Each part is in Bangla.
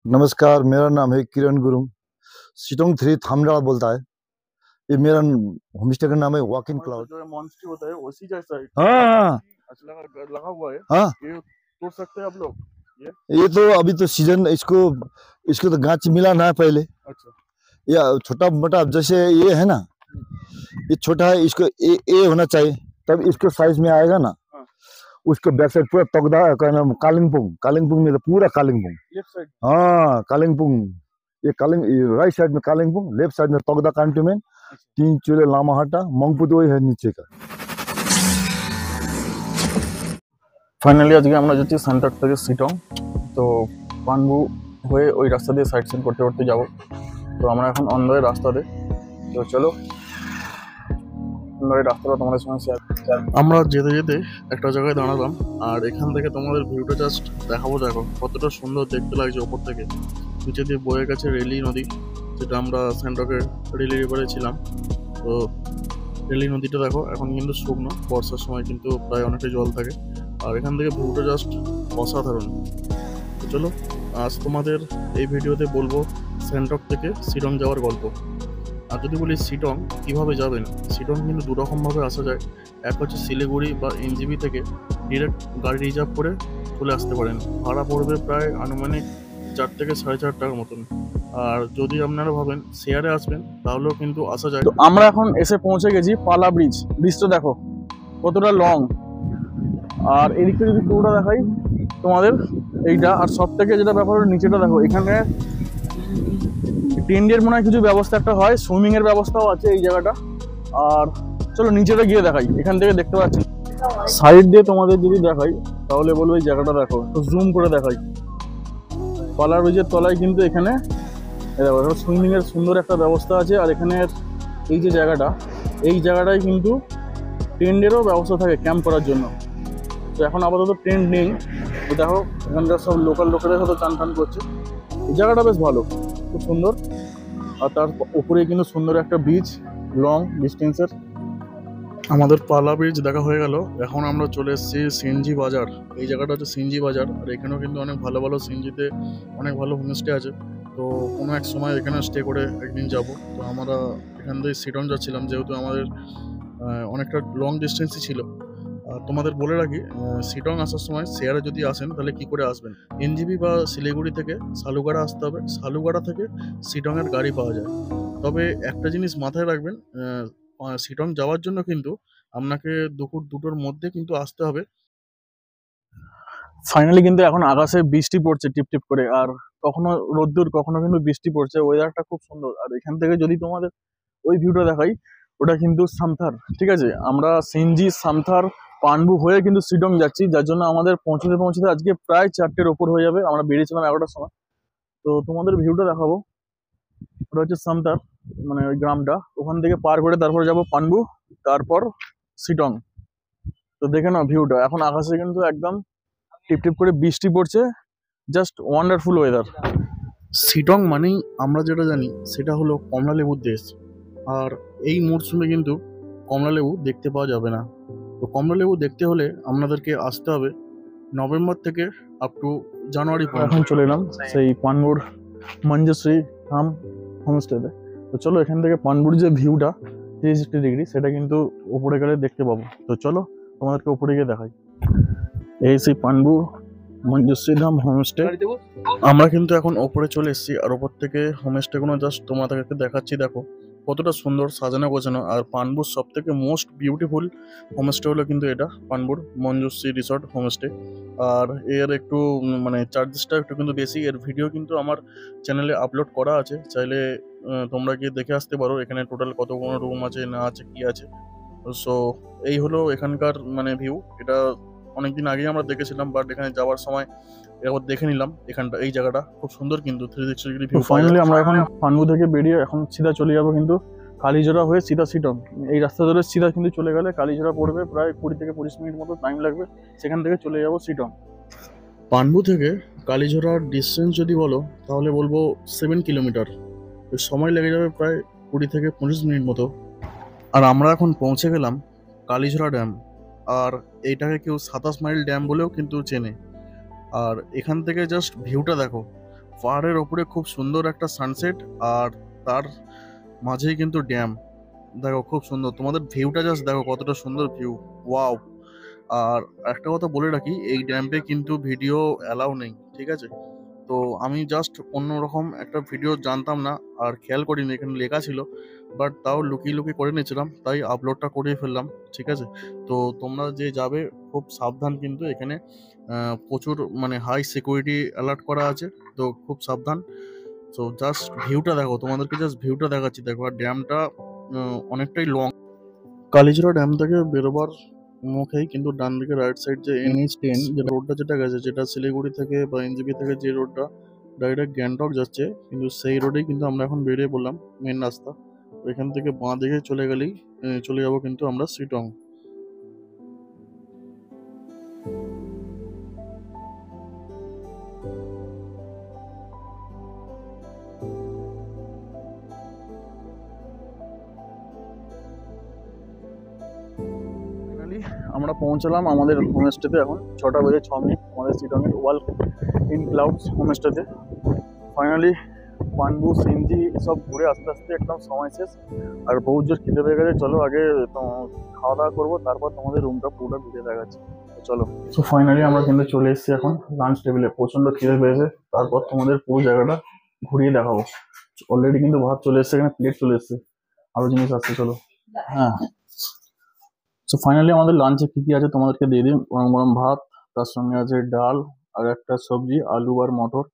नमस्कार, मेरा नाम है किरण गुरुंग। सिटोंग थ्री थामडाला बोलता है। ये मेरा होम स्टे का नाम है वॉक इन क्लाउड। जो मॉन्स्ट्री होता है उसी जैसा है। हाँ अच्छा लगा हुआ है। हाँ, ये तोड़ सकते हैं आप लोग। ये तो अभी तो सीजन इसको इसको तो गाछ मिला ना पहले। अच्छा, या छोटा मोटा जैसे ये है ना, ये छोटा है, इसको ए होना चाहिए तब इसके साइज में आएगा ना। हाँ। उसके बैक साइड पूरा तगदा का नाम कालिंगपुंग में तो पूरा कालिंगपुंग। Left side. हाँ कालिंगपुंग, ये राइट साइड में कालिंगपुंग, लेफ्ट साइड में तगदा कैंटोनमेंट, 3 चूल्हे लामाहाटा, मंगपुतो है नीचे का। ফাইনালি আজকে আমরা যাচ্ছি সেন্টার থেকে সিটং। তো পানবু হয়ে ওই রাস্তা দিয়ে সাইড সিন করতে করতে যাব। তো আমরা এখন অন দ্য ওয়ে রাস্তাতে। তো চলো আমরা এই রাস্তাটা তোমাদের সঙ্গে শেয়ার। আমরা যেতে যেতে একটা জায়গায় দাঁড়ালাম, আর এখান থেকে তোমাদের ভিউটা জাস্ট দেখাবো। দেখো কতটা সুন্দর দেখতে লাগছে ওপর থেকে। নিচে দিয়ে বয়ে গেছে রেলি নদী, যেটা আমরা সেন্টকের রেলি রিভারে ছিলাম। তো রেলি নদীটা দেখো এখন কিন্তু শুকনো, বর্ষার সময় কিন্তু প্রায় অনেকটাই জল থাকে। আর এখান থেকে ভিউটা জাস্ট অসাধারণ। তো চলো আজ তোমাদের এই ভিডিওতে বলবো সেন্টক থেকে শিলং যাওয়ার গল্প। আর যদি বলি শিলং কীভাবে যাবেন, শিলং কিন্তু দুরকমভাবে আসা যায়। এক হচ্ছে শিলিগুড়ি বা এনজিবি থেকে ডিরেক্ট গাড়ি রিজার্ভ করে চলে আসতে পারেন। ভাড়া পড়বে প্রায় আনুমানিক 4 থেকে 4.5 টাকার মতন। আর যদি আপনারা ভাবেন শেয়ারে আসবেন তাহলেও কিন্তু আসা যায়। তো আমরা এখন এসে পৌঁছে গেছি পালা ব্রিজ। ব্রিজটা দেখো কতটা লং। আর এদিকে যদি পুরোটা দেখাই তোমাদের এইটা, আর সব থেকে যেটা ব্যাপার হলো নিচেটা দেখো। এখানে টেন্টের মনে হয় কিছু ব্যবস্থা একটা হয়, সুইমিং এর ব্যবস্থাও আছে এই জায়গাটা। আর চলো নিচেটা গিয়ে দেখাই। এখান থেকে দেখতে পাচ্ছি সাইড দিয়ে তোমাদের যদি দেখাই তাহলে বলবো এই জায়গাটা দেখো, তো জুম করে দেখাই। পালা ব্রিজের তলায় কিন্তু এখানে দেখো সুইমিং এর সুন্দর একটা ব্যবস্থা আছে। আর এখানে এই যে জায়গাটা, এই জায়গাটায় কিন্তু টেন্টেরও ব্যবস্থা থাকে ক্যাম্প করার জন্য। তো এখন আপাতত টেন্ট নেই। তো দেখো এখানকার সব লোকাল লোকেদের সাথে চান টান করছে। এই জায়গাটা বেশ ভালো, খুব সুন্দর। আর তার উপরে কিন্তু সুন্দর একটা ব্রিজ, লং ডিস্টেন্সের। আমাদের পালা ব্রিজ দেখা হয়ে গেল। এখন আমরা চলে এসেছি সিএনজি বাজার। এই জায়গাটা হচ্ছে সিএনজি বাজার। আর এখানেও কিন্তু অনেক ভালো ভালো সিএনজিতে অনেক ভালো হোমস্টে আছে। তো কোনো এক সময় এখানে স্টে করে একদিন যাব। তো আমরা এখান থেকে শিলং যাচ্ছিলাম, যেহেতু আমাদের অনেকটা লং ডিস্টেন্সই ছিল। তোমাদের বলে রাখি, শিলং আসার সময় শেয়ারে যদি আসেন তাহলে কি করে আসবেন। এনজিবি বা শিলিগুড়ি থেকে সালুগাড়া আসতে হবে। সালুগাড়া থেকে শিলংয়ের গাড়ি পাওয়া যায়। তবে একটা জিনিস মাথায় রাখবেন, শিলং যাওয়ার জন্য কিন্তু আপনাকে দুপুর 2টোর মধ্যে কিন্তু আসতে হবে। ফাইনালি কিন্তু এখন আকাশে বৃষ্টি পড়ছে টিপ টিপ করে। আর কখনো রোদ্দুর কখনো কিন্তু বৃষ্টি পড়ছে। ওয়েদারটা খুব সুন্দর। আর এখান থেকে যদি তোমাদের ওই ভিউটা দেখাই, ওটা কিন্তু সামথার। ঠিক আছে, আমরা সিএনজি সামথার পানবু হয়ে কিন্তু শিলং যাচ্ছি, যার জন্য আমাদের পৌঁছতে পৌঁছতে আজকে প্রায় 4টের ওপর হয়ে যাবে। আমরা বেরিয়েছিলাম 11টার সময়। তো তোমাদের ভিউটা দেখাবো। ওটা হচ্ছে সামথার, মানে ওই গ্রামটা। ওখান থেকে পার করে তারপর যাব পানবু, তারপর শিলং। তো দেখে নাও ভিউটা। এখন আকাশে কিন্তু একদম টিপ টিপ করে বৃষ্টি পড়ছে। Just wonderful weather. শিলং মানেই আমরা যেটা জানি সেটা হলো কমলা লেবুর দেশ। আর এই মরশুমে কিন্তু কমলা লেবু দেখতে পাওয়া যাবে না। তো কমলা লেবু দেখতে হলে আপনাদেরকে আসতে হবে নভেম্বর থেকে আপ টু জানুয়ারি পর্যন্ত। এখন চলে এলাম সেই পানবুর মঞ্জুশ্রী ধাম হোমস্টেতে। তো চলো এখান থেকে পানবুর যে ভিউটা 360 ডিগ্রি, সেটা কিন্তু উপরে গেলে দেখতে পাবো। তো চলো তোমাদেরকে উপরে গিয়ে দেখাই। এই সেই পানবু মঞ্জুশ্রী ধাম হোমস্টে। আমরা কিন্তু এখন ওপরে চলে এসেছি। আর ওপর থেকে হোমস্টে কোনো জাস্ট তোমাদেরকে দেখাচ্ছি। দেখো কতটা সুন্দর সাজানো গোছানো। আর পানবুর সব থেকে মোস্ট বিউটিফুল হোমস্টে হলো কিন্তু এটা, পানবুর মঞ্জুশ্রী রিসর্ট হোমস্টে। আর এর একটু মানে চার্জেসটা একটু কিন্তু বেশি। এর ভিডিও কিন্তু আমার চ্যানেলে আপলোড করা আছে, চাইলে তোমরা গিয়ে দেখে আসতে পারো এখানে টোটাল কত কোনো রুম আছে না আছে কি আছে। সো এই হলো এখানকার মানে ভিউ। এটা অনেকদিন আগেই আমরা দেখেছিলাম, বাট এখানে যাওয়ার সময় একবার দেখে নিলাম। এখানটা এই জায়গাটা খুব সুন্দর কিন্তু 360 ডিগ্রি ভিউ। ফাইনালি আমরা এখন পানবু থেকে বেরিয়ে এখন সিধা চলে যাবো কিন্তু কালীঝোড়া হয়ে সিধা শিলং। এই রাস্তা ধরে সিধা কিন্তু চলে গেলে কালীঝোড়া পড়বে, প্রায় 20 থেকে 25 মিনিট মতো টাইম লাগবে। সেখান থেকে চলে যাবো শিলং। পানবু থেকে কালীঝোড়ার ডিস্টেন্স যদি বলো তাহলে বলবো 7 কিলোমিটার। সময় লেগে যাবে প্রায় 20 থেকে 25 মিনিট মতো। আর আমরা এখন পৌঁছে গেলাম কালীঝোড়া ড্যাম। আর এইটাকে কেউ 27 মাইল ড্যাম বলেও কিন্তু চেনে। আর এখান থেকে জাস্ট ভিউটা দেখো, পাহাড়ের ওপরে খুব সুন্দর একটা সানসেট, আর তার মাঝেই কিন্তু ড্যাম। দেখো খুব সুন্দর, তোমাদের ভিউটা জাস্ট দেখো কতটা সুন্দর ভিউ, ওয়াও। আর একটা কথা বলে রাখি, এই ড্যাম্পে কিন্তু ভিডিও অ্যালাউ নেই, ঠিক আছে? তো আমি জাস্ট অন্যরকম একটা ভিডিও জানতাম না আর খেয়াল করিনি এখানে লেখা ছিল, বাট তাও লুকিয়ে লুকিয়ে করে নিয়েছিলাম, তাই আপলোডটা করিয়ে ফেললাম, ঠিক আছে? তো তোমরা যে যাবে খুব সাবধান, কিন্তু এখানে প্রচুর মানে হাই সিকিউরিটি অ্যালার্ট করা আছে, তো খুব সাবধান। তো জাস্ট ভিউটা দেখো, তোমাদেরকে জাস্ট ভিউটা দেখাচ্ছি দেখো। আর ড্যামটা অনেকটাই লং। কালিচড়া ড্যাম থেকে বেরোবার মুখেই কিন্তু ডান দিকে রাইট সাইড যে NH10 যে রোডটা যেটা গেছে, যেটা শিলিগুড়ি থেকে বা NJP থেকে যে রোডটা ডাইরেক্ট গ্যাংটক যাচ্ছে, কিন্তু সেই রোডেই কিন্তু আমরা এখন বেরিয়ে পড়লাম, মেন রাস্তা। এখান থেকে বাঁ দিকে চলে গেলেই চলে যাবো কিন্তু আমরা শিটং। ফাইনালি আমরা পৌঁছালাম আমাদের হোমস্টেতে। এখন 6টা বেজে 6 মিনিট আমাদের শিটংয়ের ওয়াল ইন ক্লাউডস হোমস্টেতে। ফাইনালি পান্ডু সিনজি সব ঘুরে আস্তে আস্তে একদম সময় শেষ, আর বহুত জোর খিদে পেয়ে গেছে। চলো আগে খাওয়া দাওয়া করবো, তারপর তোমাদের রুমটা পুরোটা ঘুরে দেখাচ্ছি। তো চলো। সো ফাইনালি আমরা কিন্তু চলে এসেছি এখন লাঞ্চ টেবিলে। প্রচন্ড খিদে পেয়েছে, তারপর তোমাদের পুরো জায়গাটা ঘুরিয়ে দেখাবো। অলরেডি কিন্তু ভাত চলে এসেছে, এখানে প্লেট চলে এসেছে, আরো জিনিস আসছে, চলো। হ্যাঁ, সো ফাইনালি আমাদের লাঞ্চে কি কি আছে তোমাদেরকে দিয়ে দিই। গরম গরম ভাত, তার সঙ্গে আছে ডাল আর একটা সবজি, আলু আর মটর,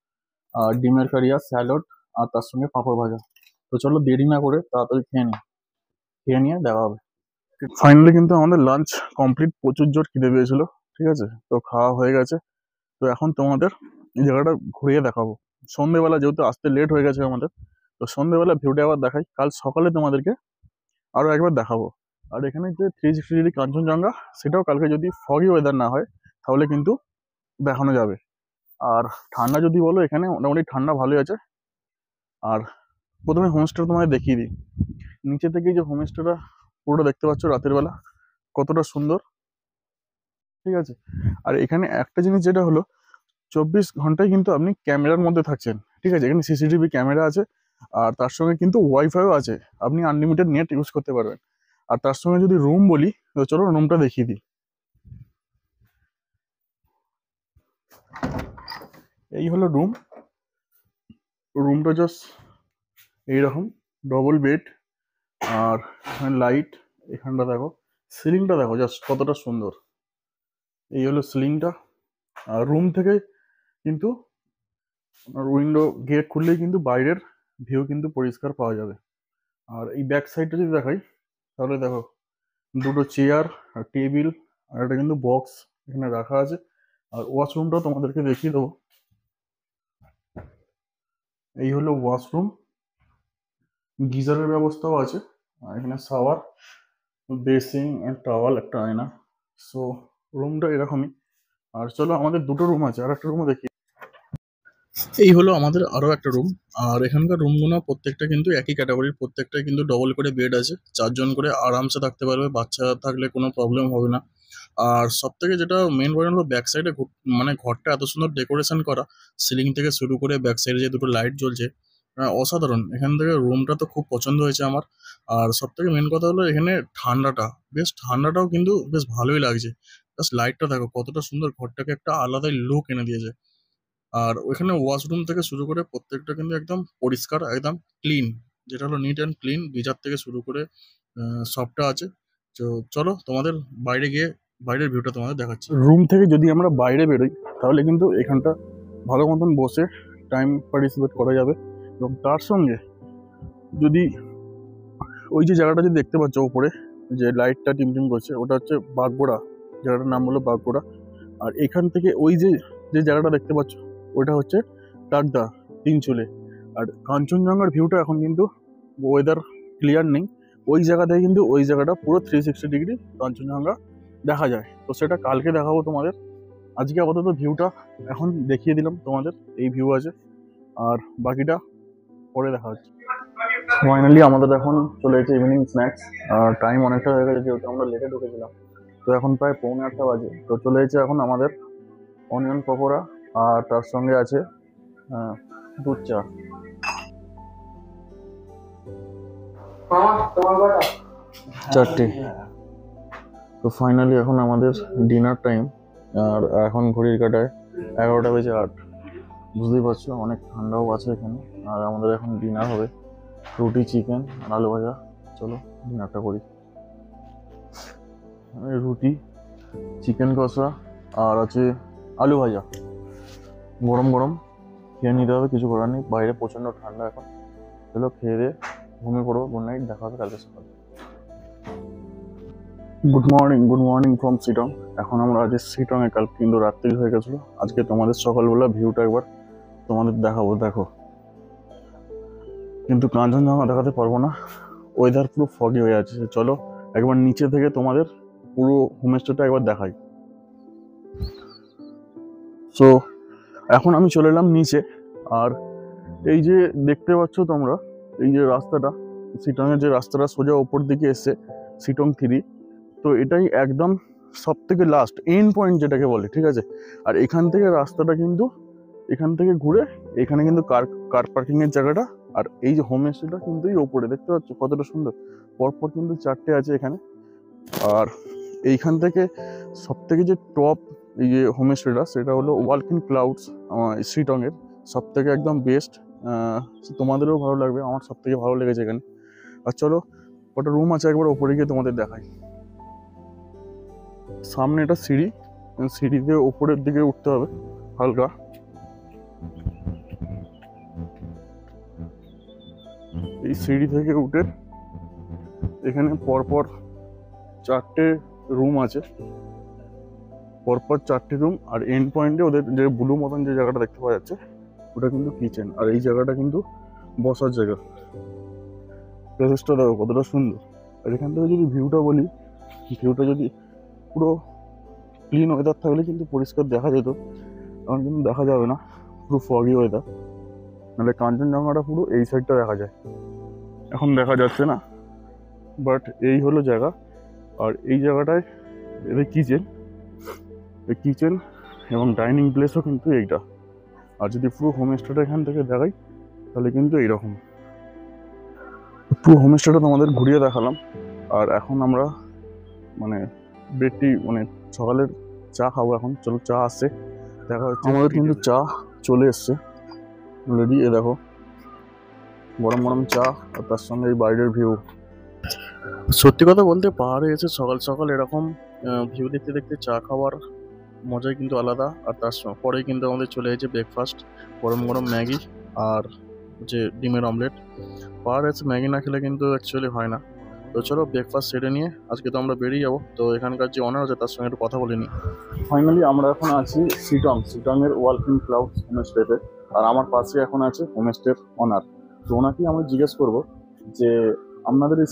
আর ডিমের কারিয়া, স্যালাড, আর তার সঙ্গে পাঁপড় ভাজা। তো চলো দেরি না করে তাড়াতাড়ি খেয়ে নিই, খেয়ে নিয়ে দেখা হবে। ফাইনালি কিন্তু আমাদের লাঞ্চ কমপ্লিট। প্রচুর জোর খিদে পেয়েছিল, ঠিক আছে? তো খাওয়া হয়ে গেছে। তো এখন তোমাদের এই জায়গাটা ঘুরিয়ে দেখাবো। সন্ধ্যেবেলা যেহেতু আসতে লেট হয়ে গেছে আমাদের, তো সন্ধ্যেবেলা ভিউটা আবার দেখাই, কাল সকালে তোমাদেরকে আরো একবার দেখাবো। আর এখানে যে 360 ডিগ্রি কাঞ্চনজঙ্ঘা, সেটাও কালকে যদি ফগি ওয়েদার না হয় তাহলে কিন্তু দেখানো যাবে। আর ঠান্ডা যদি বলো, এখানে মোটামুটি ঠান্ডা ভালোই আছে। আর প্রথমে হোমস্টেটা তোমাদের দেখিয়ে দিই। নিচে থেকে যে হোমস্টেটা পুরোটা দেখতে পাচ্ছ রাতের বেলা কতটা সুন্দর, ঠিক আছে? আর এখানে একটা জিনিস যেটা হলো, 24 ঘন্টায় কিন্তু আপনি ক্যামেরার মধ্যে থাকছেন, ঠিক আছে? এখানে CCTV ক্যামেরা আছে, আর তার সঙ্গে কিন্তু ওয়াইফাইও আছে, আপনি আনলিমিটেড নেট ইউজ করতে পারবেন। আর তার সঙ্গে যদি রুম বলি, তো চলো রুমটা দেখিয়ে দিই। এই হলো রুম। রুমটা জাস্ট এইরকম, ডবল বেড, আর লাইট। এখানটা দেখো, সিলিংটা দেখো জাস্ট কতটা সুন্দর। এই হলো সিলিংটা। আর রুম থেকে কিন্তু উইন্ডো গেট খুললেই কিন্তু বাইরের ভিউ কিন্তু পরিষ্কার পাওয়া যাবে। আর এই ব্যাক সাইডটা যদি দেখাই, তাহলে দেখো দুটো চেয়ার আর টেবিল আর একটা কিন্তু বক্স এখানে রাখা আছে। আর ওয়াশরুমটাও তোমাদেরকে দেখিয়ে দেবো। এই হলো ওয়াশরুম, গিজারের ব্যবস্থাও আছে, আর এখানে শাওয়ার, বেসিং, টাওয়াল, একটা আয়না। সো রুমটা এরকমই। আর চলো আমাদের দুটো রুম আছে, আর একটা রুমও দেখি। এই হলো আমাদের আরো একটা রুম। আর এখানকার রুমগুলো প্রত্যেকটা কিন্তু একই ক্যাটাগরির, প্রত্যেকটা কিন্তু ডবল করে বেড আছে, 4 জন করে আরামসে থাকতে পারবে, বাচ্চা থাকলে কোনো প্রবলেম হবে না। আর সব থেকে যেটা মেন পয়েন্ট হলো, ব্যাক সাইডে মানে ঘরটা এত সুন্দর ডেকোরেশন করা, সিলিং থেকে শুরু করে ব্যাক সাইডে যে দুটো লাইট জ্বলছে, অসাধারণ। এখান থেকে রুমটা তো খুব পছন্দ হয়েছে আমার। আর সব থেকে মেন কথা হলো এখানে ঠান্ডাটা, বেশ ঠান্ডাটাও কিন্তু বেশ ভালোই লাগছে। জাস্ট লাইটটা দেখো কতটা সুন্দর, ঘরটাকে একটা আলাদাই লুক এনে দিয়েছে। আর ওইখানে ওয়াশরুম থেকে শুরু করে প্রত্যেকটা কিন্তু একদম পরিষ্কার, একদম ক্লিন, যেটা হলো নিট অ্যান্ড ক্লিন। গিজার থেকে শুরু করে সবটা আছে। তো চলো তোমাদের বাইরে গিয়ে বাইরের ভিউটা তোমাদের দেখাচ্ছি। রুম থেকে যদি আমরা বাইরে বেরোই, তাহলে কিন্তু এখানটা ভালো মতন বসে টাইম পার্টিসিপেট করা যাবে। এবং তার সঙ্গে যদি ওই যে জায়গাটা যদি দেখতে পাচ্ছ উপরে, যে লাইটটা টিমটিম করছে, ওটা হচ্ছে বাগবোড়া, জায়গাটার নাম হলো বাগবোড়া। আর এখান থেকে ওই যে যে জায়গাটা দেখতে পাচ্ছ, ওটা হচ্ছে টাকদা, তিনচুলে। আর কাঞ্চনজঙ্ঘার ভিউটা এখন কিন্তু ওয়েদার ক্লিয়ার নেই, ওই জায়গা থেকে কিন্তু ওই জায়গাটা পুরো 360 ডিগ্রি কাঞ্চনজঙ্ঘা দেখা যায়। তো সেটা কালকে দেখাবো তোমাদের। আজকে আপাতত ভিউটা এখন দেখিয়ে দিলাম তোমাদের, এই ভিউ আছে, আর বাকিটা পরে দেখা হচ্ছে। ফাইনালি আমাদের এখন চলে এসেছে ইভিনিং স্ন্যাক্স। আর টাইম অনেকটা হয়ে গেছে, যেহেতু আমরা লেটে ঢুকেছিলাম। তো এখন প্রায় 8:45 বাজে। তো চলে এসেছে এখন আমাদের অনিয়ন পকোড়া, আর তার সঙ্গে আছে দুধ চা। চারটে। তো ফাইনালি এখন আমাদের ডিনার টাইম, আর এখন ঘড়ির কাটায় 11:08। বুঝতেই পারছো অনেক ঠান্ডাও আছে এখানে। আর আমাদের এখন ডিনার হবে রুটি, চিকেন আর আলু ভাজা। চলো ডিনারটা করি। রুটি, চিকেন কষা আর আছে আলু ভাজা, গরম গরম খেয়ে নিতে হবে, কিছু করার নেই, বাইরে প্রচণ্ড ঠান্ডা এখন। চলো খেয়ে দিয়ে ঘুমিয়ে পড়বো। গুড নাইট, দেখা হবে কালকে সকালে। Good morning from Sittong. এখন আমরা আজ শিটংয়ে, কাল কিন্তু রাত্রি হয়ে গেছিলো। আজকে তোমাদের সকালবেলা ভিউটা একবার তোমাদের দেখাবো। দেখো, কিন্তু কাঞ্চনজঙ্ঘা দেখাতে পারবো না, ওয়েদার পুরো ফগি হয়ে আছে। চলো একবার নিচে থেকে তোমাদের পুরো হোমস্টেটা একবার দেখাই। সো এখন আমি চলে এলাম নিচে। আর এই যে দেখতে পাচ্ছ তোমরা, এই যে রাস্তাটা, শিটংয়ের যে রাস্তাটা সোজা ওপর দিকে এসছে, শিটং 3। তো এটাই একদম সব থেকে লাস্ট এন্ড পয়েন্ট যেটাকে বলে, ঠিক আছে। আর এখান থেকে রাস্তাটা কিন্তু এখান থেকে ঘুরে এখানে কিন্তু কার পার্কিং এর জায়গাটা, আর এই যে হোম স্টেটা কিন্তু এই ওপরে দেখতে পাচ্ছ কতটা সুন্দর। পরপর কিন্তু 4টে আছে এখানে। আর এইখান থেকে সব থেকে যে টপ এই যে হোম স্টেটা, সেটা হলো ওয়াকিং ক্লাউডস, শিটং এর সব থেকে একদম বেস্ট। তোমাদেরও ভালো লাগবে, আমার সব থেকে ভালো লেগেছে এখানে। আর চলো কটা রুম আছে একবার ওপরে গিয়ে তোমাদের দেখাই। সামনে এটা সিঁড়ি, সিঁড়িতে ওপরের দিকে উঠতে হবে হালকা। এই সিঁড়ি থেকে উঠে এখানে পরপর 4টে রুম আছে, পরপর 4টে রুম। আর এন্ড পয়েন্টে ওদের যে ব্লু মতন যে জায়গাটা দেখতে পাওয়া যাচ্ছে, ওটা কিন্তু কিচেন। আর এই জায়গাটা কিন্তু বসার জায়গা। প্লেসটা দেখো কতটা সুন্দর। আর এখান থেকে যদি ভিউটা বলি, ভিউটা যদি পুরো ক্লিন ওয়েদার থাকলে কিন্তু পরিষ্কার দেখা যেত, এখন কিন্তু দেখা যাবে না, পুরো ফগি ওয়েদার। নাহলে কাঞ্চনজঙ্ঘাটা পুরো এই সাইডটা দেখা যায়, এখন দেখা যাচ্ছে না। বাট এই হলো জায়গা। আর এই জায়গাটায় এদের কিচেন, এই কিচেন এবং ডাইনিং প্লেসও কিন্তু এইটা। আর যদি পুরো হোমস্টেটা এখান থেকে দেখাই, তাহলে কিন্তু এইরকম পুরো হোমস্টেটা তোমাদের ঘুরিয়ে দেখালাম। আর এখন আমরা মানে সকালের চা খাবো এখন। চলো চা আসছে, দেখা হচ্ছে। আমাদের কিন্তু চা চলে এসছে অলরেডি। এ দেখো গরম গরম চা, আর তার সঙ্গে এই বাইরের ভিউ। সত্যি কথা বলতে পাহাড়ে এসে সকাল সকাল এরকম ভিউ দেখতে দেখতে চা খাওয়ার মজাই কিন্তু আলাদা। আর তার পরেই কিন্তু আমাদের চলে এসেছে ব্রেকফাস্ট, গরম গরম ম্যাগি আর যে ডিমের অমলেট। পাহাড়ে এসে ম্যাগি না খেলে কিন্তু অ্যাকচুয়ালি হয় না। তো চলো ব্রেকফাস্ট সেরে নিয়ে আজকে তো আমরা বেরিয়ে যাবো। তো এখানকার যে অনার আছে তার সঙ্গে একটু কথা বলে নিই। ফাইনালি আমরা এখন আছি শিটংয়ের ওয়াকিং ক্লাউডস হোমস্টেতে। আর আমার পাশে এখন আছে হোমস্টের অনার। तो ওনাকে আমি জিজ্ঞেस করব যে আপনাদের এই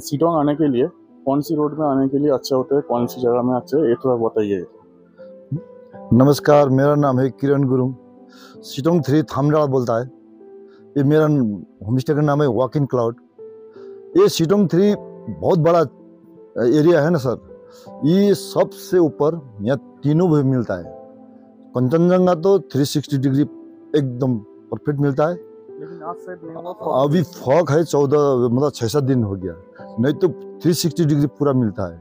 सीटोंग आने के लिए कौन सी रोड में आने के लिए अच्छा होता है, कौन सी जगह में अच्छा है, ये थोड़ा बताइए। नमस्कार, मेरा नाम है किरण गुरुंग। शिटोंग 3 थामडाड़ा बोलता है। ये मेरा होमस्टे का नाम है वॉकिंग क्लाउड। ये शिटोंग 3 बहुत बड़ा एरिया है ना सर। ये सबसे ऊपर यहाँ तीनों भी मिलता है। कंचनजंगा तो 360 डिग्री एकदम परफेक्ट मिलता है। लेकिन आज साइड नहीं हुआ, अभी फॉग है 14 मतलब 6-7 दिन हो गया, नहीं तो 360 डिग्री पूरा मिलता है।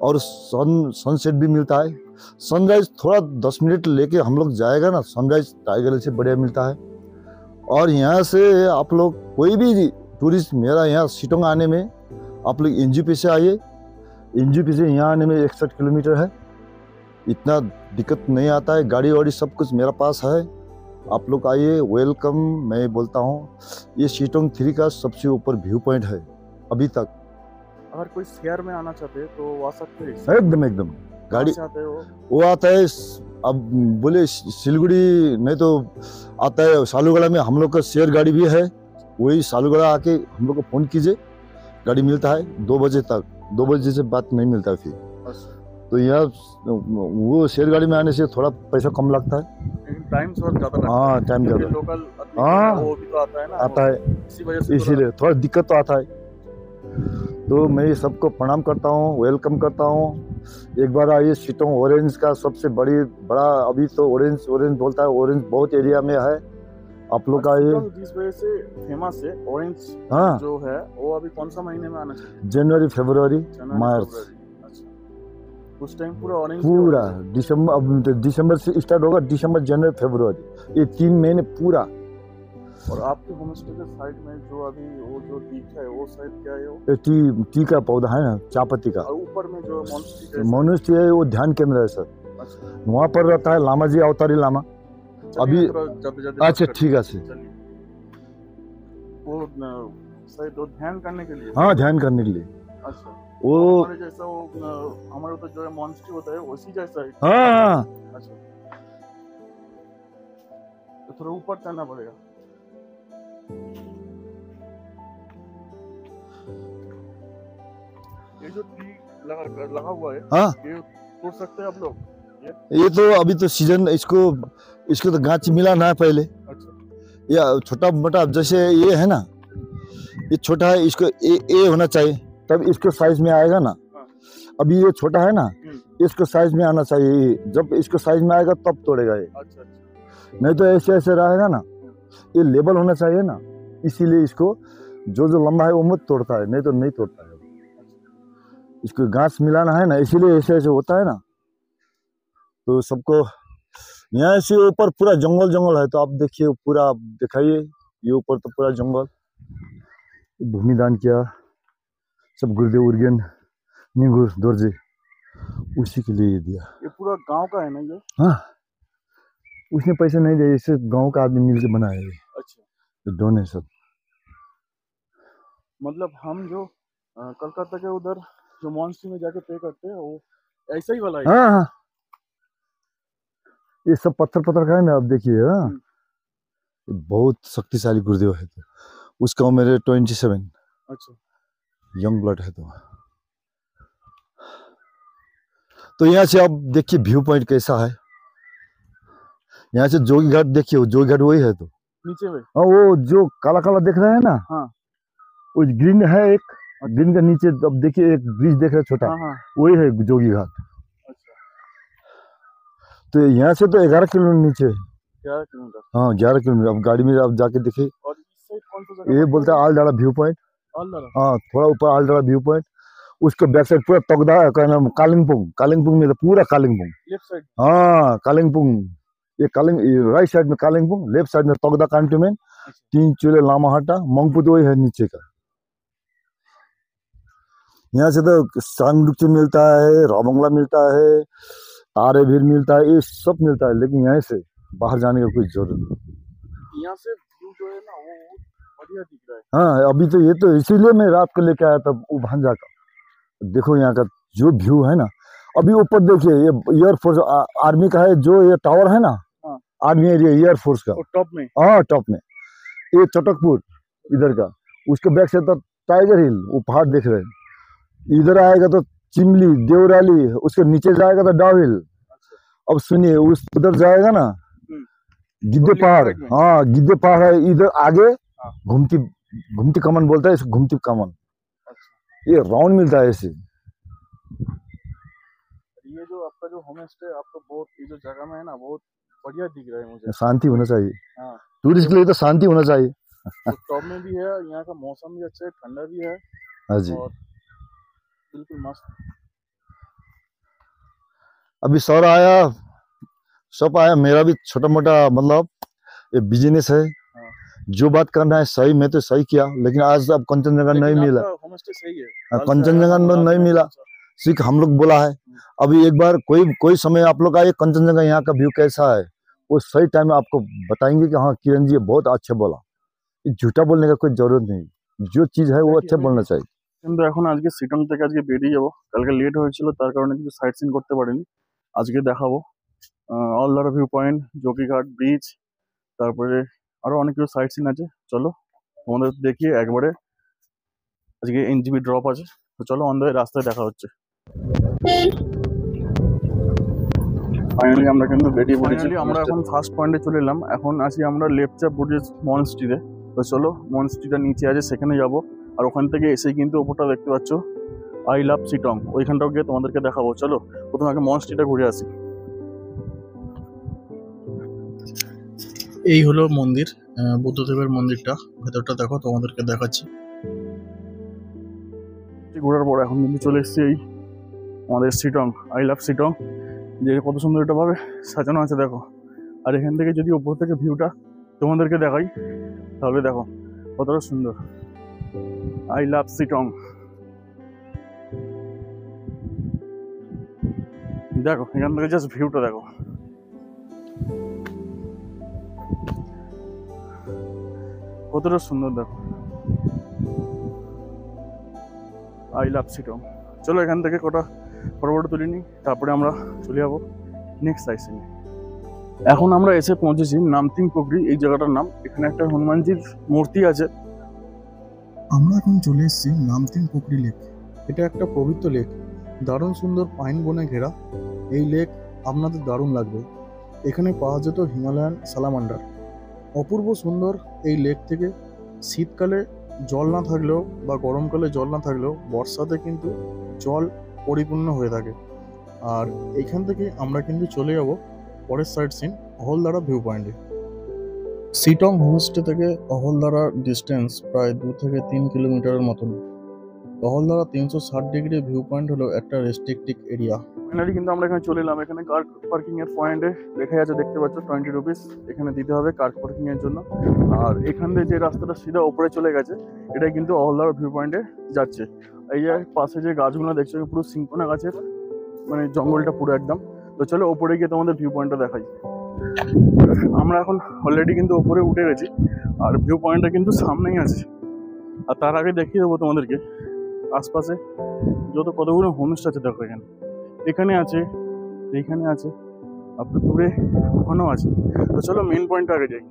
और सनसेट भी मिलता है। सनराइज थोड़ा 10 मिनट लेके हम लोग जाएगा ना, सनराइज टाइगर से बढ़िया मिलता है। और यहाँ से आप लोग कोई भी टूरिस्ट, मेरा यहाँ शिटोंग आने में आप लोग एनजीपी से आइए। एनजीपी से यहाँ आने में 61 किलोमीटर है, इतना दिक्कत नहीं आता है। गाड़ी वाड़ी सब कुछ मेरा पास है, आप लोग आइए, वेलकम मैं बोलता हूँ। ये शिटोंग 3 का सबसे ऊपर व्यू पॉइंट है अभी तक। अगर कोई शेयर में आना चाहते हैं तो वो आ सकते हैं। एकदम गाड़ी आते हो वो आता है। अब बोले सिलगुड़ी नहीं तो आता है सालूगढ़ा में। हम लोग का शेयर गाड़ी भी है, वही सालूगढ़ा आके हम लोग को फोन कीजिए, गाड़ी मिलता है 2 बजे तक। 2 बजे से बात नहीं मिलता फिर। तो यहाँ वो शेयर गाड़ी में आने से थोड़ा पैसा कम लगता है, लेकिन टाइम थोड़ा ज्यादा लगता है। हाँ टाइम ज़्यादा लोकल हाँ वो भी तो आता है ना, आता है, इसी वजह से इसीलिए थोड़ा दिक्कत तो आता है। तो मैं सबको प्रणाम करता हूँ, वेलकम करता हूँ। एक बार आइए। शिटोंग ऑरेंज का सबसे बड़ा अभी तो ऑरेंज बोलता है, ऑरेंज बहुत एरिया में है। आप लोग का ये जिस वजह से फेमस है ऑरेंज हाँ जो है वो अभी कौन सा महीने में आना चाहिए? जनवरी फरवरी जनवरी, मार्च फरवरी। अच्छा, उस टाइम पूरा ऑरेंज पूरा दिसंबर, अब दिसंबर से स्टार्ट होगा, दिसंबर जनवरी फरवरी ये 3 महीने पूरा। और आपके होमस्टे के साइड में जो अभी वो जो टीक है वो साइड क्या है वो? ये टी का पौधा है ना, चापत्ती का। और ऊपर में जो मॉन्स्टी है मनुष्य है वो ध्यान केंद्र है सर। अच्छा, वहाँ पर रहता है लामा जी, अवतारी लामा। अभी अच्छा ठीक है सर। वो शायद वो ध्यान करने के लिए। हाँ ध्यान करने के लिए। अच्छा, वो हमारे जैसा वो हमारे तो जो है मॉन्स्टी होता है उसी जैसा है। हाँ अच्छा, तो थोड़ा ऊपर चलना पड़ेगा। ये जो ट्री लगा हुआ है हाँ ये तोड़ सकते हैं आप लोग? ये तो अभी तो सीजन, इसको तो गाछ मिला ना है पहले। अच्छा, या छोटा मोटा जैसे ये है ना, ये छोटा है, इसको ए होना चाहिए तब इसको साइज में आएगा ना। हाँ। अभी ये छोटा है ना, इसको साइज में आना चाहिए, जब इसको साइज में आएगा तब तोड़ेगा ये। अच्छा, नहीं तो ऐसे ऐसे रहेगा ना, ये लेबल होना चाहिए ना, इसीलिए इसको जो लंबा है वो मत तोड़ता है, नहीं तो नहीं तोड़ता है। इसको घास मिलाना है ना, इसीलिए ऐसे ऐसे होता है ना। तो सबको यहाँ से ऊपर पूरा जंगल जंगल है, तो आप देखिए पूरा दिखाइए, ये ऊपर तो पूरा जंगल। भूमि दान किया सब गुरुदेव उर्गेन निगुर दोर्जे, उसी के लिए ये दिया। ये पूरा गांव का है ना ये? हाँ, उसने पैसे नहीं दिए, इसे गांव का आदमी मिलकर बनाया है। अच्छा, डोनेशन। मतलब हम जो कलकत्ता के उधर जो मॉन्स्टी में जाके पे करते हैं वो ऐसा ही वाला है? हाँ हाँ, ये सब पत्थर पत्थर का है ना, अब देखिए। हाँ, बहुत शक्तिशाली गुरुदेव है। तो उसका उम्र 27। अच्छा, यंग ब्लड है। तो यहाँ से अब देखिए व्यू पॉइंट कैसा है। यहाँ से जोगी घाट देखिए, जोगी घाट वही है। तो नीचे में हाँ, वो जो काला काला दिख रहा है ना, हाँ, वो ग्रीन है एक। ग्रीन के नीचे अब देखिए एक ब्रिज देख रहे हैं छोटा, हाँ, हाँ। वही है जोगी घाट। अच्छा, तो यहाँ से तो 11 किलोमीटर नीचे है। 11 किलोमीटर? हाँ 11 किलोमीटर। अब गाड़ी में आप जाके देखिए। और इस साइड कौन सा जगह? ये बोलता है आलडाड़ा व्यू पॉइंट। आलडाड़ा? हाँ, थोड़ा ऊपर आलडाड़ा व्यू पॉइंट। उसके बैक साइड पूरा तगदा है, का नाम कालिंगपुंग। कालिंगपुंग में तो पूरा कालिंगपुंग। Left side? हाँ कालिंगपुंग। ये राइट साइड में कालिंगपुंग, लेफ्ट साइड में तगदा कैंटोनमेंट, 3 चूल्हे लामाहाटा, मंगपुत वही है नीचे का। यहाँ से तो सांगडुकची मिलता है, रावंगला मिलता है, तारे भीर मिलता है, ये सब मिलता है। लेकिन यहाँ से बाहर जाने का कोई जरूरत नहीं। यहाँ से व्यू जो है ना वो बढ़िया दिख रहा है। हाँ, अभी तो ये तो इसीलिए मैं रात को लेके आया था वो भांजा का। देखो यहाँ का जो व्यू है ना, अभी ऊपर देखिए ये एयरफोर्स आर्मी का है, जो ये टावर है ना। हाँ। आर्मी एरिया एयरफोर्स का टॉप में? हाँ टॉप में। ये चटकपुर इधर का, उसके बैक से तो टाइगर हिल, वो पहाड़ देख रहे हैं। इधर आएगा तो चिमली देवराली, उसके नीचे जाएगा तो डाव हिल। अब सुनिए, उस उधर जाएगा ना गिद्धे पहाड़। हाँ गिद्धे पहाड़ है इधर आगे। घुमती कमन बोलता है इसको, घुमती कमन। ये राउंड मिलता है ऐसे। ये जो आपका जो होम स्टे आपको बहुत, ये जो जगह में है ना बहुत बढ़िया दिख रहा है मुझे। शांति होना चाहिए। हाँ, टूरिस्ट के लिए तो शांति होना चाहिए। तो टॉप में भी है, यहाँ का मौसम भी अच्छा है, ठंडा भी है। हाँ जी, और बिल्कुल मस्त। अभी सर आया, सब आया। मेरा भी छोटा मोटा मतलब ये बिजनेस है। जो बात करना है सही, मैं तो सही किया, लेकिन आज अब कंचनजंगा नहीं मिला। होम स्टे सही है, कंचनजंगा में नहीं मिला, सिर्फ हम लोग बोला है। अभी एक बार कोई समय आप लोग आइए, कंचनजंगा यहाँ का व्यू कैसा है वो सही टाइम में आपको बताएंगे कि हाँ किरण जी बहुत अच्छा बोला। झूठा बोलने का कोई जरूरत नहीं, जो चीज है वो अच्छा बोलना चाहिए। কিন্তু এখন আজকে সিটং থেকে আজকে বেরিয়ে যাব, কালকে লেট হয়েছিল তার কারণে কিছু সাইট সিন করতে পারিনি। আজকে দেখাবো অলদারা ভিউ পয়েন্ট, জকিঘাট ব্রিজ, তারপরে আরো অনেক কিছু সাইট সিন আছে। চলো তোমাদের দেখিয়ে একবারে। আজকে এনজিবি ড্রপ আছে, তো চলো অন দ্য ওয়ে রাস্তায় দেখা হচ্ছে। ফাইনালি আমরা কিন্তু বেরিয়ে পড়েছি। আমরা এখন ফার্স্ট পয়েন্টে চলে এলাম। এখন আসি আমরা লেফট চাপ বুডিস মনস্ট্রিতে। তো চলো মনস্ট্রিটা নিচে আছে সেখানে যাব। আর ওখান থেকে এসে কিন্তু ওপরটা দেখতে পাচ্ছ আই লাভ সিটং, ওইখানটাও গিয়ে তোমাদেরকে দেখাবো। চলো প্রথমে আগে মনস্ট্রিটা ঘুরে আসি। এই হলো মন্দির, বুদ্ধদেবের মন্দিরটা। ভেতরটা দেখো, তোমাদেরকে দেখাচ্ছি। ঘোরার পর এখন কিন্তু চলে এসেছি এই আমাদের শিটং, আই লাভ শিটং, যে কত সুন্দর এটা ভাবে সাজানো আছে দেখো। আর এখান থেকে যদি ওপর থেকে ভিউটা তোমাদেরকে দেখাই তাহলে দেখো কতটা সুন্দর। আই লাভ শিটং, দেখো এখান থেকে জাস্ট ভিউটা দেখো। কতটা সুন্দর দেখো। I love Sittong. চলো এখান থেকে কটা ফটো তুলে নিই, তারপরে আমরা চলে যাবো নেক্সট সাইটসিনে। এখন আমরা এসে পৌঁছেছি নামথিং পোখরি, এই জায়গাটার নাম। এখানে একটা হনুমানজির মূর্তি আছে। আমরা এখন চলে এসেছি নামথিং পোখরি লেক। এটা একটা পবিত্র লেক, দারুণ সুন্দর পাইন বনে ঘেরা। এই লেক আপনাদের দারুণ লাগবে। এখানে পাওয়া যেত হিমালয়ান সালামান্ডার। অপূর্ব সুন্দর এই লেক থেকে শীতকালে জল না থাকলেও বা গরমকালে জল না থাকলেও বর্ষাতে কিন্তু জল পরিপূর্ণ হয়ে থাকে। আর এইখান থেকে আমরা কিন্তু চলে যাব পরের সাইট সিন অহলদারা ভিউ পয়েন্টে। শিটং হোমস্টে থেকে অহলদারা ডিস্টেন্স প্রায় 2 থেকে 3 কিলোমিটারের মতন। অহলদারা 360 ডিগ্রি ভিউ পয়েন্ট হলো একটা রেস্ট্রিক্টেড এরিয়া। ফাইনালি কিন্তু আমরা এখানে চলে এলাম। এখানে কার পার্কিং এর পয়েন্টে লেখা আছে, দেখতে পাচ্ছ 20 রুপিস এখানে দিতে হবে কার পার্কিং এর জন্য। আর এখান থেকে যে রাস্তাটা সিধা উপরে চলে গেছে, এটাই কিন্তু অহলদারা ভিউ পয়েন্টে যাচ্ছে। এই যে পাশে যে গাছগুলো দেখছো পুরো সিংকোনা গাছের, মানে জঙ্গলটা পুরো একদম। তো চলো ওপরে গিয়ে তোমাদের ভিউ পয়েন্টটা দেখাই। আমরা এখন অলরেডি কিন্তু ওপরে উঠে গেছি, আর ভিউ পয়েন্টটা কিন্তু সামনেই আছে। আর তার আগে দেখিয়ে দেবো তোমাদেরকে আশপাশে যত কতগুলো হোমস্টে আছে দেখো। এখানে আছে, এইখানে আছে, আপনার দূরে ওখানেও আছে। তো চলো মেন পয়েন্টটা আগে যাই।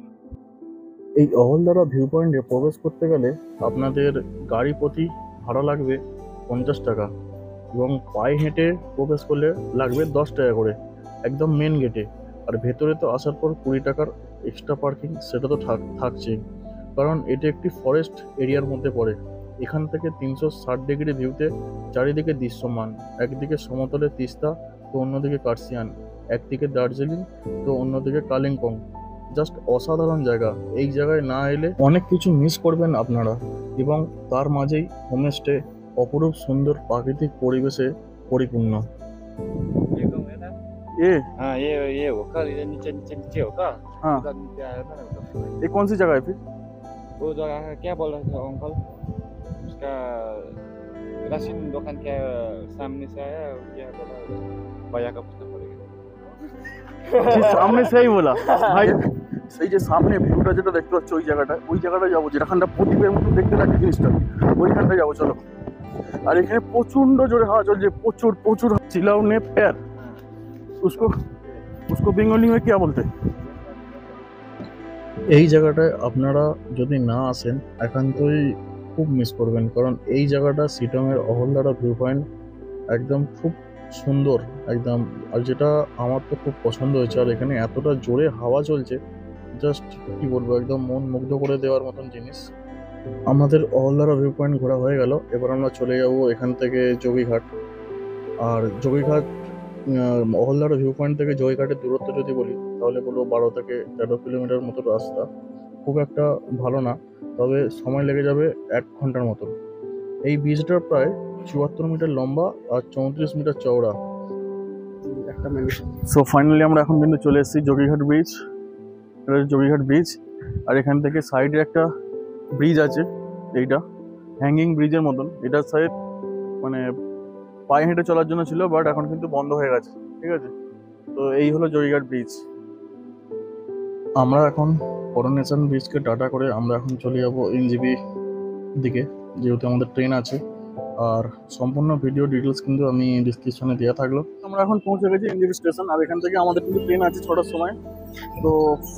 এই অহলদারা ভিউ পয়েন্টে প্রবেশ করতে গেলে আপনাদের গাড়ি প্রতি ভাড়া লাগবে 50 টাকা, এবং পায়ে হেঁটে প্রবেশ করলে লাগবে 10 টাকা করে একদম মেন গেটে। আর ভেতরে তো আসার পর 20 টাকার এক্সট্রা পার্কিং সেটা তো থাকছেই, কারণ এটা একটি ফরেস্ট এরিয়ার মধ্যে পড়ে। এখান থেকে 360 ডিগ্রি ভিউতে চারিদিকে দৃশ্যমান। একদিকে সমতলে তিস্তা, তো অন্যদিকে কার্সিয়ান, একদিকে দার্জিলিং, তো অন্যদিকে কালিম্পং। জাস্ট অসাধারণ জায়গা। এই জায়গায় না এলে অনেক কিছু মিস করবেন আপনারা। এবং তার মাঝেই হোমস্টে অপরূপ সুন্দর প্রাকৃতিক পরিবেশে পরিপূর্ণ। हाँ ये होगा, ये नीचे होगा। हाँ, उधर नीचे आया था ना उधर। ये कौन सी जगह है फिर? वो जगह है, क्या बोल रहे थे अंकल उसका? राशन दुकान के सामने से आया, क्या बोला भैया का पूछना पड़ेगा। সামনে সেই বলা ভাই, সেই যে সামনে ভিউটা যেটা দেখতে পাচ্ছ ওই জায়গাটা যাবো, যেখানটা প্রদীপের মতো দেখতে লাগে জিনিসটা, ওইখানটা যাবো চলো। আর এখানে প্রচন্ড জোরে হাওয়া চলছে, প্রচুর চিলাউনে প্যার। उसको बेंगली में क्या बोलते? এই জায়গাটায় আপনারা যদি না আসেন একান্তই খুব মিস করবেন, কারণ এই জায়গাটা শিটংয়ের অহলদারা ভিউ পয়েন্ট একদম খুব সুন্দর একদম। আর যেটা আমার তো খুব পছন্দ হয়েছে, আর এখানে এতটা জোরে হাওয়া চলছে, জাস্ট কি বলবো, একদম মন মুগ্ধ করে দেওয়ার মতন জিনিস। আমাদের অহলদারা ভিউ পয়েন্ট ঘোরা হয়ে গেল। এবার আমরা চলে যাব এখান থেকে যোগীঘাট। আর যোগীঘাট অহলদারা ভিউ পয়েন্ট থেকে জয়ঘাটের দূরত্ব যদি বলি তাহলে বলবো 12 থেকে 13 কিলোমিটার মতো রাস্তা। খুব একটা ভালো না, তবে সময় লেগে যাবে 1 ঘন্টার মতো। এই ব্রিজটা প্রায় 74 মিটার লম্বা আর 34 মিটার চওড়া। সো ফাইনালি আমরা এখন কিন্তু চলে এসেছি যোগীঘাট ব্রিজ। এটা যোগীঘাট ব্রিজ, আর এখান থেকে সাইডে একটা ব্রিজ আছে, এইটা হ্যাঙ্গিং ব্রিজের মতন। এটার সাইড মানে পায়ে হেঁটে চলার জন্য ছিল, বাট এখন কিন্তু বন্ধ হয়ে গেছে। ঠিক আছে, তো এই হলো যোগীঘাট ব্রিজ। আমরা এখন করোনেশন ব্রিজকে টাটা করে আমরা এখন চলে যাব এনজেপি দিকে, যেহেতু আমাদের ট্রেন আছে। আর সম্পূর্ণ ভিডিও ডিটেলস কিন্তু আমি ডিসক্রিপশনে দেওয়া থাকলো। আমরা এখন পৌঁছে গেছি এনজেপি স্টেশন, আর এখান থেকে আমাদের কিন্তু ট্রেন আছে 6টার সময়। তো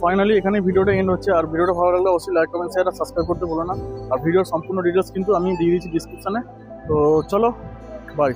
ফাইনালি এখানে ভিডিওটা এন্ড হচ্ছে। আর ভিডিওটা ভালো লাগলে অবশ্যই লাইক কমেন্ট শেয়ার আর সাবস্ক্রাইব করতে ভুলো না। আর ভিডিওর সম্পূর্ণ ডিটেলস কিন্তু আমি দিয়ে দিয়েছি ডিসক্রিপশনে। তো চলো, বাই।